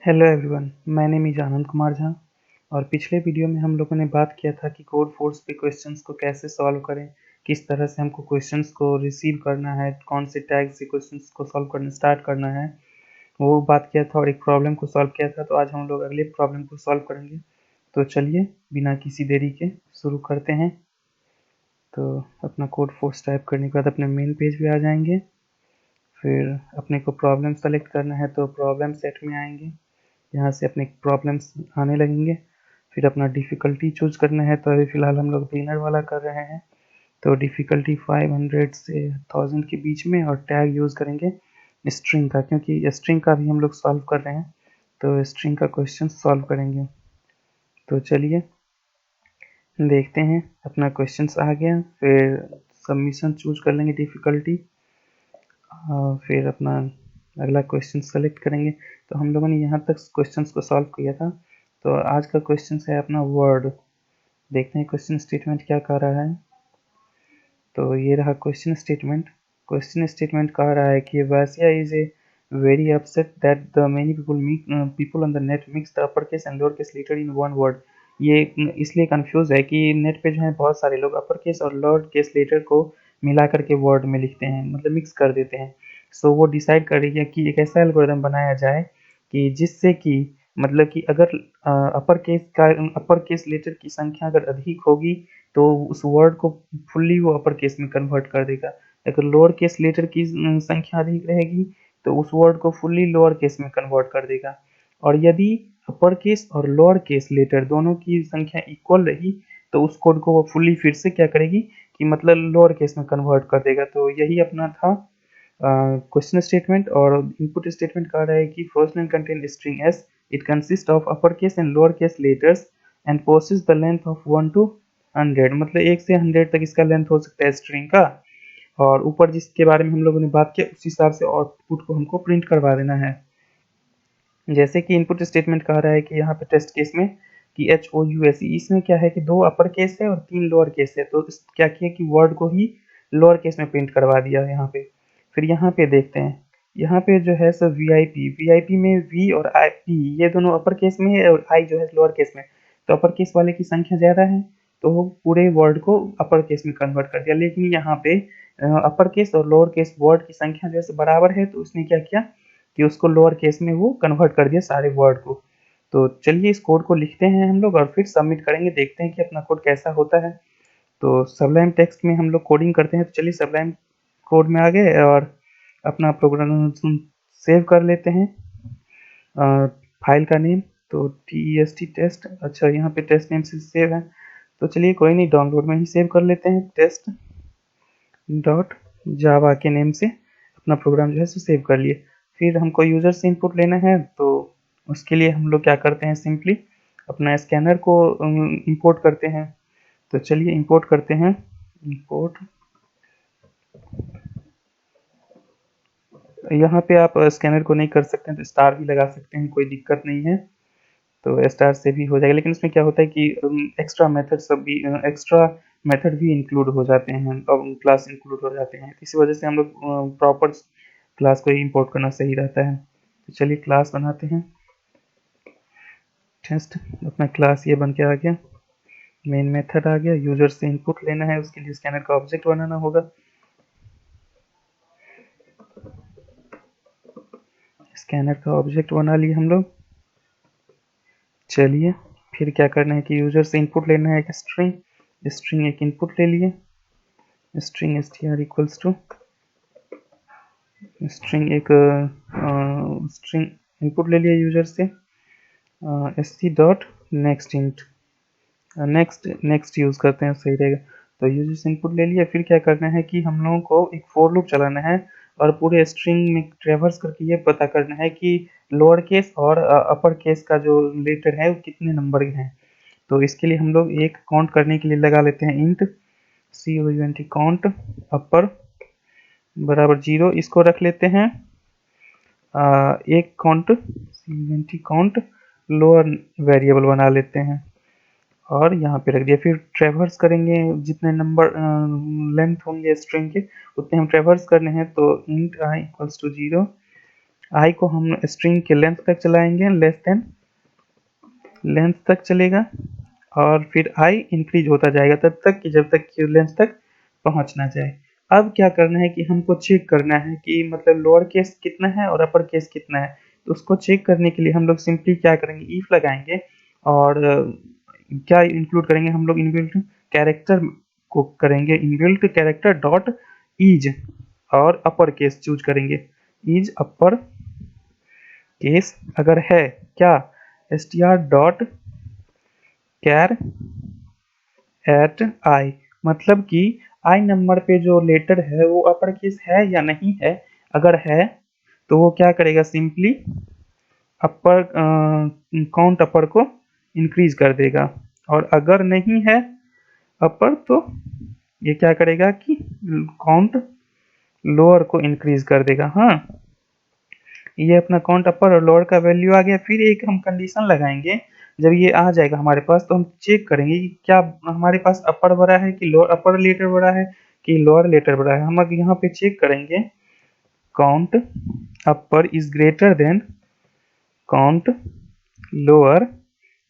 Hello everyone, my name is Anand Kumar Jha. और पिछले video में हम लोगों ने बात किया था कि कोड फोर्स पे क्वेश्चंस को कैसे सॉल्व करें, किस तरह से हमको क्वेश्चंस को रिसीव करना है, कौन से टैग से क्वेश्चंस को सॉल्व करना स्टार्ट करना है, वो बात किया था और एक प्रॉब्लम को सॉल्व किया था। तो आज हम लोग अगले प्रॉब्लम को सॉल्व करेंगे। तो चलिए बिना किसी देरी के शुरू करते हैं। तो अपना कोड फोर्स टाइप करने के बाद अपने मेन पेज पे आ जाएंगे। फिर अपने को प्रॉब्लम सेलेक्ट करना है तो प्रॉब्लम सेट में आएंगे, यहाँ से अपने प्रॉब्लम्स आने लगेंगे। फिर अपना डिफ़िकल्टी चूज करना है, तो अभी फ़िलहाल हम लोग बिगिनर वाला कर रहे हैं। तो डिफ़िकल्टी 500 से 1000 के बीच में, और टैग यूज़ करेंगे स्ट्रिंग का, क्योंकि स्ट्रिंग का भी हम लोग सॉल्व कर रहे हैं। तो स्ट्रिंग का क्वेश्चन सॉल्व करेंगे। तो चलिए देखते हैं। अपना क्वेश्चंस आ गया। फिर सबमिशन चूज कर लेंगे डिफ़िकल्टी। फिर अपना अगला क्वेश्चन सेलेक्ट करेंगे। तो हम लोगों ने यहाँ तक क्वेश्चंस को सॉल्व किया था। तो आज का क्वेश्चन है अपना वर्ड। देखते हैं क्वेश्चन स्टेटमेंट क्या कह रहा है। तो ये रहा क्वेश्चन स्टेटमेंट। क्वेश्चन स्टेटमेंट कह रहा है कि वासिया is a very upset that the many people on the net mix the upper case and lower case letter in one word. ये इसलिए कंफ्यूज है कि नेट पे जो है बहुत सारे लोग अपर केस और लोअर केस लेटर को मिला करके वर्ड में लिखते हैं, मतलब मिक्स कर देते हैं। सो वो डिसाइड कर रही है कि एक ऐसा एल्गोरिथम बनाया जाए कि जिससे कि मतलब कि अगर अपर केस लेटर की संख्या अगर अधिक होगी तो उस वर्ड को फुल्ली वो अपर केस में कन्वर्ट कर देगा। अगर लोअर केस लेटर की संख्या अधिक रहेगी तो उस वर्ड को फुल्ली लोअर केस में कन्वर्ट कर देगा। और यदि अपर केस और लोअर केस लेटर दोनों की संख्या इक्वल रही तो उस कोड को वो फुल्ली फिर से क्या करेगी कि मतलब लोअर केस में कन्वर्ट कर देगा। तो यही अपना था क्वेश्चन स्टेटमेंट। और इनपुट स्टेटमेंट कह रहा है कि first line contain string S, it consist of upper case and lower case letters and possess the length of 1 to 100, मतलब 1 से 100 तक इसका लेंथ हो सकता है स्ट्रिंग का। और ऊपर जिसके बारे में हम लोगों ने बात किया उस हिसाब से आउटपुट को हमको प्रिंट करवा देना है। जैसे कि इनपुट स्टेटमेंट कह रहा है कि यहाँ पे टेस्ट केस में कि HOUSE, इसमें क्या है कि 2 अपर केस है और 3 लोअर केस है। तो क्या किया कि वर्ड को ही लोअर केस में प्रिंट करवा दिया यहाँ पे। फिर यहाँ पे देखते हैं, यहाँ पे जो है सो वीआईपी में वी और आई पी ये दोनों अपर केस में है और आई जो है लोअर केस में। तो अपर केस वाले की संख्या ज़्यादा है तो वो पूरे वर्ड को अपर केस में कन्वर्ट कर दिया। लेकिन यहाँ पे अपर केस और लोअर केस वर्ड की संख्या जैसे बराबर है तो उसने क्या किया कि उसको लोअर केस में वो कन्वर्ट कर दिया सारे वर्ड को। तो चलिए इस कोड को लिखते हैं हम लोग और फिर सबमिट करेंगे, देखते हैं कि अपना कोड कैसा होता है। तो सबलाइम टेक्स्ट में हम लोग कोडिंग करते हैं। तो चलिए सबलाइम कोड में आ गए और अपना प्रोग्राम सेव कर लेते हैं। फाइल का नेम तो TEST टेस्ट, अच्छा यहाँ पे टेस्ट नेम से सेव है। तो चलिए कोई नहीं, डाउनलोड में ही सेव कर लेते हैं। टेस्ट डॉट जावा के नेम से अपना प्रोग्राम जो है सो सेव कर लिए। फिर हमको यूज़र से इनपुट लेना है, तो उसके लिए हम लोग क्या करते हैं, सिंपली अपना स्कैनर को इंपोर्ट करते हैं। तो चलिए इंपोर्ट करते हैं। इंपोर्ट, यहाँ पे आप स्कैनर को नहीं कर सकते हैं तो स्टार भी लगा सकते हैं, कोई दिक्कत नहीं है। तो स्टार से भी हो जाएगा, लेकिन इसमें क्या होता है कि एक्स्ट्रा मेथड भी इंक्लूड हो जाते हैं और क्लास इंक्लूड हो जाते हैं। इसी वजह से हम लोग प्रॉपर क्लास को ही इंपोर्ट करना सही रहता है। तो चलिए क्लास बनाते हैं। टेस्ट, अपना क्लास ये बन के आ गया, मेन मेथड आ गया। यूजर से इनपुट लेना है, उसके लिए स्कैनर का ऑब्जेक्ट बनाना होगा। स्कैनर का ऑब्जेक्ट बना लिए हम लोग। चलिए फिर क्या करना है कि यूजर से इनपुट लेना है एक स्ट्रिंग। स्ट्रिंग एक इनपुट ले लिए, string str equals to string एक स्ट्रिंग इनपुट ले लिया यूजर से, st dot next int, next use करते हैं सही रहेगा। तो यूजर से इनपुट ले लिया। फिर क्या करना है कि हम लोगों को एक फॉर लूप चलाना है और पूरे स्ट्रिंग में ट्रेवर्स करके ये पता करना है कि लोअर केस और अपर केस का जो लेटर है वो कितने नंबर के हैं। तो इसके लिए हम लोग एक काउंट करने के लिए लगा लेते हैं इंट count काउंट अपर बराबर 0, इसको रख लेते हैं। एक काउंट लोअर वेरिएबल बना लेते हैं और यहाँ पे रख दिया। फिर ट्रेवर्स करेंगे, जितने नंबर लेंथ होंगे स्ट्रिंग के उतने हम ट्रेवर्स करने हैं। तो इंट i इक्वल्स टू 0 आई को हम स्ट्रिंग के लेंथ तक चलाएंगे, लेस देन लेंथ तक चलेगा, और फिर आई इंक्रीज होता जाएगा तब तक कि जब तक कि लेंथ तक पहुंच ना जाए। अब क्या करना है कि हमको चेक करना है कि मतलब लोअर केस कितना है और अपर केस कितना है। तो उसको चेक करने के लिए हम लोग सिंपली क्या करेंगे, इफ लगाएंगे, और क्या इंक्लूड करेंगे हम लोग, इनबिल्ट कैरेक्टर को करेंगे, इनबिल्ट कैरेक्टर डॉट ईज, और अपर केस चूज करेंगे, ईज अपर केस अगर है क्या, str डॉट कैर एट आई, मतलब कि आई नंबर पे जो लेटर है वो अपर केस है या नहीं है। अगर है तो वो क्या करेगा, सिंपली अपर काउंट अपर को इंक्रीज कर देगा, और अगर नहीं है अपर तो ये क्या करेगा कि काउंट लोअर को इंक्रीज कर देगा। हाँ, ये अपना काउंट अपर और लोअर का वैल्यू आ गया। फिर एक हम कंडीशन लगाएंगे, जब ये आ जाएगा हमारे पास तो हम चेक करेंगे कि क्या हमारे पास अपर बड़ा है कि लोअर, अपर लेटर बड़ा है कि लोअर लेटर बड़ा है। हम अब यहाँ पे चेक करेंगे, count upper is greater than count lower,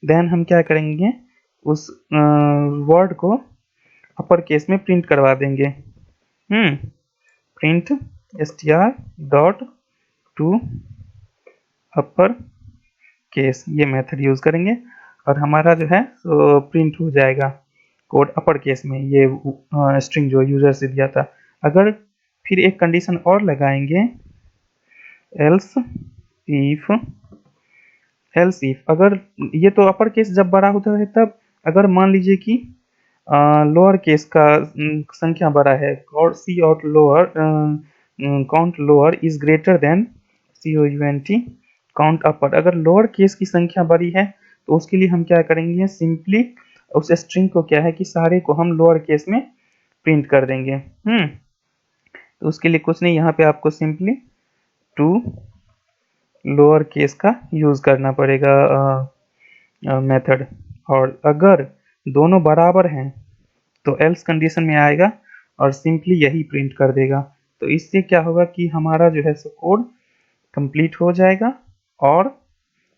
then हम क्या करेंगे, उस वर्ड को अपर केस में प्रिंट करवा देंगे। Print str dot to upper case, ये मेथड यूज करेंगे और हमारा जो है तो प्रिंट हो जाएगा कोड अपर केस में, ये स्ट्रिंग जो यूजर से दिया था। अगर फिर एक कंडीशन और लगाएंगे, एल्स इफ, एल्स इफ अगर ये तो अपर केस जब बड़ा होता है तब, अगर मान लीजिए कि लोअर केस का संख्या बड़ा है, और cout lower count lower is greater than COUNT count upper, अगर लोअर केस की संख्या बड़ी है तो उसके लिए हम क्या करेंगे, सिंपली उस स्ट्रिंग को क्या है कि सारे को हम लोअर केस में प्रिंट कर देंगे। तो उसके लिए कुछ नहीं, यहाँ पे आपको सिंपली टू लोअर केस का यूज करना पड़ेगा मेथड, और अगर दोनों बराबर हैं तो एल्स कंडीशन में आएगा और सिंपली यही प्रिंट कर देगा। तो इससे क्या होगा कि हमारा जो है सो कोड कंप्लीट हो जाएगा और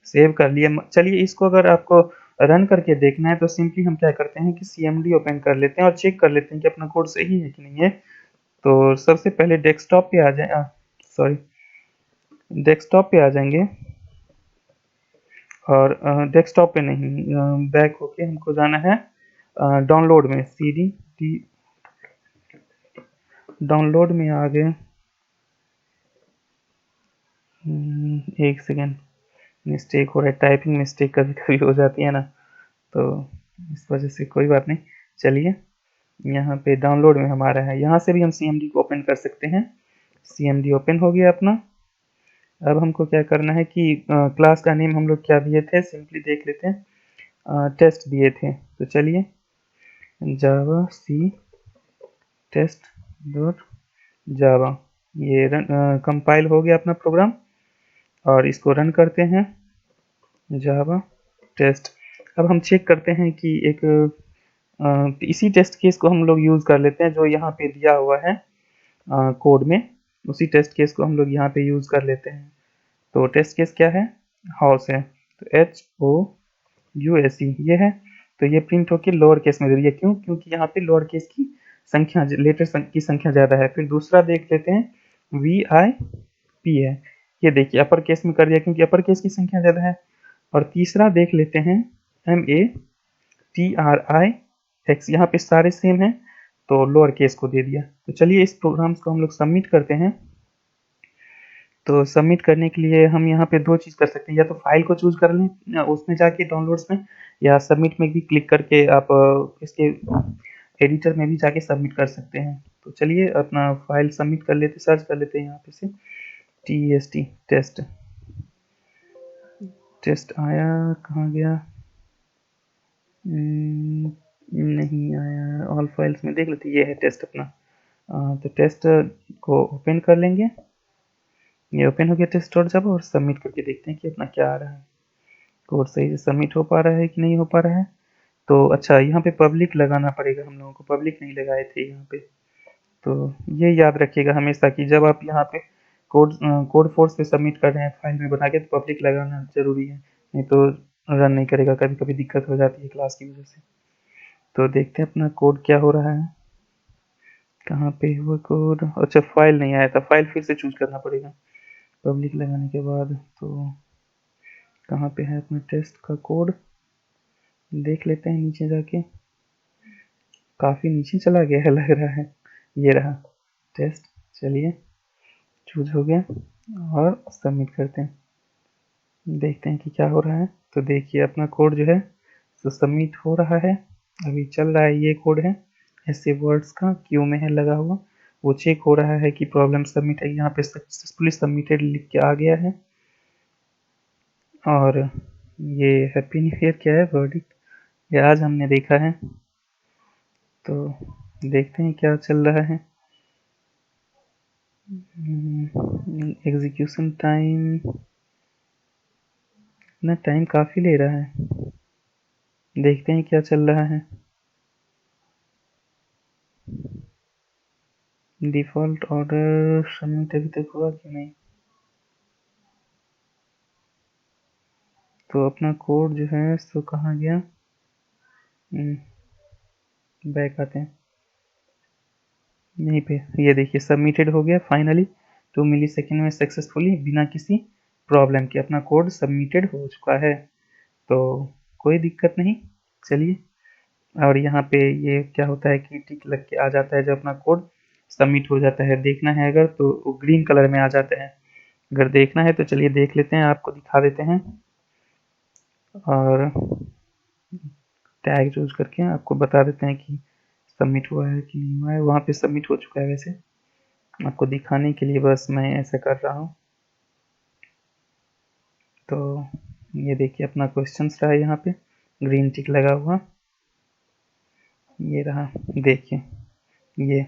सेव कर लिए। चलिए इसको अगर आपको रन करके देखना है तो सिंपली हम क्या करते हैं कि CMD ओपन कर लेते हैं और चेक कर लेते हैं कि अपना कोड सही है कि नहीं है। तो सबसे पहले डेस्कटॉप पे आ जाए, सॉरी, डेस्कटॉप पे आ जाएंगे, और डेस्कटॉप पे नहीं, बैक होके हमको जाना है डाउनलोड में, CD डाउनलोड में आ गए। एक सेकेंड, मिस्टेक हो रहा है, टाइपिंग मिस्टेक कभी कभी हो जाती है ना, तो इस वजह से कोई बात नहीं। चलिए यहाँ पे डाउनलोड में हमारा है, यहाँ से भी हम CMD को ओपन कर सकते हैं। CMD ओपन हो गया अपना। अब हमको क्या करना है कि क्लास का नेम हम लोग क्या दिए थे, सिंपली देख लेते हैं, टेस्ट दिए थे। तो चलिए जावा सी टेस्ट डॉट जावा, ये कंपाइल हो गया अपना प्रोग्राम, और इसको रन करते हैं, जावा टेस्ट। अब हम चेक करते हैं कि एक इसी टेस्ट केस को हम लोग यूज़ कर लेते हैं जो यहाँ पे दिया हुआ है कोड में, उसी टेस्ट केस को हम लोग यहाँ पे यूज़ कर लेते हैं। तो टेस्ट केस क्या है, हाउस है, तो HOUSE ये है। तो ये प्रिंट होकर लोअर केस में दे दिया, क्यों, क्योंकि यहाँ पे लोअर केस की संख्या, लेटर की संख्या ज़्यादा है। फिर दूसरा देख लेते हैं, VIP है, ये देखिए अपर केस में कर दिया क्योंकि अपर केस की संख्या ज़्यादा है। और तीसरा देख लेते हैं, MATRIX, यहाँ पे सारे सेम हैं तो लोअर केस को दे दिया। तो चलिए इस प्रोग्राम्स को हम लोग सबमिट करते हैं। तो सबमिट करने के लिए हम यहाँ पे दो चीज़ कर सकते हैं, या तो फाइल को चूज कर लें उसमें जाके डाउनलोड्स में, या सबमिट में भी क्लिक करके आप इसके एडिटर में भी जाके सबमिट कर सकते हैं। तो चलिए अपना फाइल सबमिट कर लेते, सर्च कर लेते हैं यहाँ पे से TEST टेस्ट, टेस्ट आया, कहाँ गया, नहीं आया, ऑल फाइल्स में देख लेते, ये है टेस्ट अपना। तो टेस्ट को ओपन कर लेंगे, ये ओपन हो गया टेस्ट डॉट जावा, और सबमिट करके देखते हैं कि अपना क्या आ रहा है, कोड सही से सबमिट हो पा रहा है कि नहीं हो पा रहा है। तो अच्छा, यहाँ पे पब्लिक लगाना पड़ेगा, हम लोगों को पब्लिक नहीं लगाए थे यहाँ पे। तो ये याद रखिएगा हमेशा कि जब आप यहाँ पे कोड फोर्स पे सबमिट कर रहे हैं फाइल में बना के, तो पब्लिक लगाना ज़रूरी है, नहीं तो रन नहीं करेगा, कभी कभी दिक्कत हो जाती है क्लास की वजह से। तो देखते हैं अपना कोड क्या हो रहा है, कहाँ पे हुआ कोड। अच्छा, फाइल नहीं आया था, फाइल फिर से चूज करना पड़ेगा पब्लिक लगाने के बाद। तो कहाँ पे है अपना टेस्ट का कोड, देख लेते हैं नीचे जाके। काफ़ी नीचे चला गया है लग रहा है, ये रहा टेस्ट। चलिए, चूज हो गया और सबमिट करते हैं, देखते हैं कि क्या हो रहा है। तो देखिए अपना कोड जो है तो सबमिट हो रहा है, अभी चल रहा है। ये कोड है ऐसे वर्ड्स का, क्यू में है लगा हुआ, वो चेक हो रहा है कि प्रॉब्लम सबमिट है, यहाँ पे सक्सेसफुली सबमिटेड लिख के आ गया है। और ये हैप्पी न्यू ईयर क्या है, वर्डिक्ट, ये आज हमने देखा है। तो देखते हैं क्या चल रहा है। एग्जीक्यूशन टाइम, ना टाइम काफ़ी ले रहा है, देखते हैं क्या चल रहा है। डिफ़ॉल्ट ऑर्डर सबमिट अभी तक हुआ कि नहीं। तो अपना कोड जो है सो कहाँ गया, बैक आते हैं यहीं पे। ये देखिए सबमिटेड हो गया फाइनली, 2 मिली सेकेंड में सक्सेसफुली, बिना किसी प्रॉब्लम के अपना कोड सबमिटेड हो चुका है। तो कोई दिक्कत नहीं। चलिए, और यहाँ पे ये क्या होता है कि टिक लग के आ जाता है जब अपना कोड सबमिट हो जाता है। देखना है अगर तो वो ग्रीन कलर में आ जाता है, अगर देखना है तो चलिए देख लेते हैं, आपको दिखा देते हैं। और टैग यूज करके आपको बता देते हैं कि सबमिट हुआ है कि नहीं हुआ है। वहाँ पे सबमिट हो चुका है, वैसे आपको दिखाने के लिए बस मैं ऐसा कर रहा हूँ। तो ये देखिए अपना क्वेश्चंस रहा है, यहाँ पे ग्रीन टिक लगा हुआ, ये रहा। देखिए ये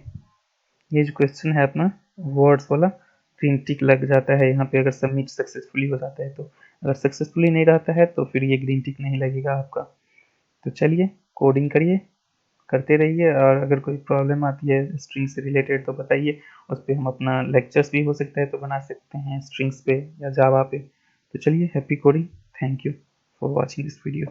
ये जो क्वेश्चन है अपना वर्ड्स वाला, ग्रीन टिक लग जाता है यहाँ पे अगर सबमिट सक्सेसफुली हो जाता है। तो अगर सक्सेसफुली नहीं रहता है तो फिर ये ग्रीन टिक नहीं लगेगा आपका। तो चलिए कोडिंग करिए, करते रहिए, और अगर कोई प्रॉब्लम आती है स्ट्रिंग से रिलेटेड तो बताइए, उस पर हम अपना लेक्चर्स भी हो सकता है तो बना सकते हैं स्ट्रिंग्स पे या जावा पे। तो चलिए, happy coding, thank you for watching this video.